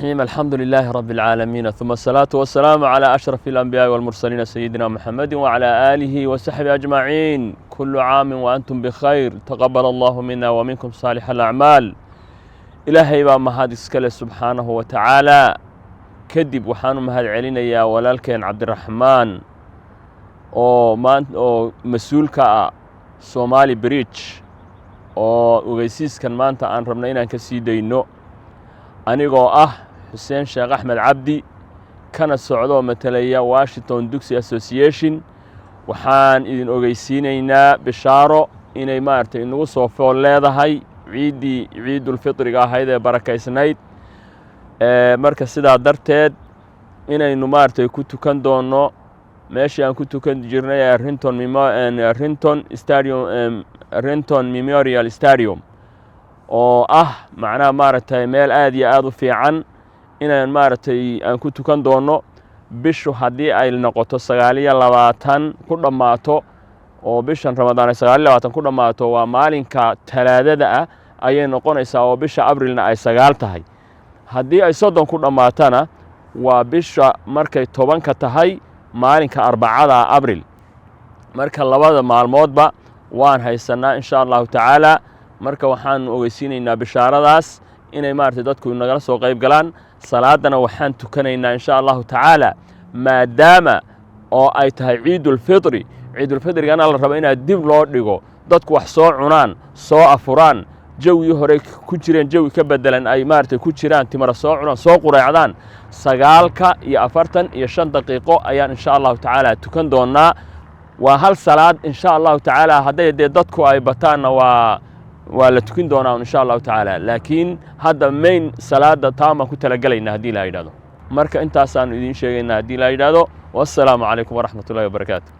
الحمد لله رب العالمين ثم الصلاة والسلام على أشرف الأنبياء والمرسلين سيدنا محمد وعلى آله وصحبه أجمعين. كل عام وأنتم بخير، تقبل الله منا ومنكم صالح الأعمال. إلهي بaa mahad iskale subxaanahu wa tacaala. kadib waxaanu mahad celinayaa walaalkeen cabdiraxmaan oo mas-uulka ah Somali Bridge oo ogeysiiskan maanta aan rabno inaan ka sii dayno, anigoo ah Xuseen Sheekh Axmed Cabdi kana socdo matalaya Washington Dugsi Association. waxaan idin ogeysiinaynaa bishaaro inay maartay inagu soo fool leedahay ciidul fitriga ahayd ee barakaysnayd. marka sidaa darteed inaynu maartay ku tukan doono meeshii aan ku tukan jirnay Renton Memorial Stadium oo ah macnaha maartay meel aad iyo aad u fiican inaan maartay aan ku tukan doono bishu haddii ay noqoto 29 ku dhamaato oo bishan Ramadaan 29 ku dhamaato waa maalinka talaadada ah ayay noqonaysaa oo bisha Abriilna ay 9 tahay. haddii ay 30 ku dhamaatana waa bisha markay 10 ka tahay maalinka Arbacada Abriil. marka labada maalmoodba waan haysanaa insha Allah tacaala. marka waxaan ogeysiinaynaa bishaaradaas inay maartay dadku nagala soo qayb galaan. salaadana waxaan tukanaynaa insha Allah tacaala maadaama oo ay tahay ciidul fitrigana la rabo inaad dib loo dhigo, dadku wax soo cunaan, soo afuraan, jawi hore ku jireen jawi ka bedelan ay maartay ku jiraan, timara soo cunaan, soo qureecdaan. 9:45 daqiiqo ayaan insha Allah tacaala tukan doonaa. waa hal salaad insha Allah tacaala. hadday dadku ay bataanna waa la tukin doonaa insha Allah tacaala, laakiin hadda main salaada taama ku talagalayna haddii la yiraahdo. marka intaasaan idin sheegaynaa haddii la yiraahdo. wassalaamu calaykum waraxmatullaahi wabarakaatuh.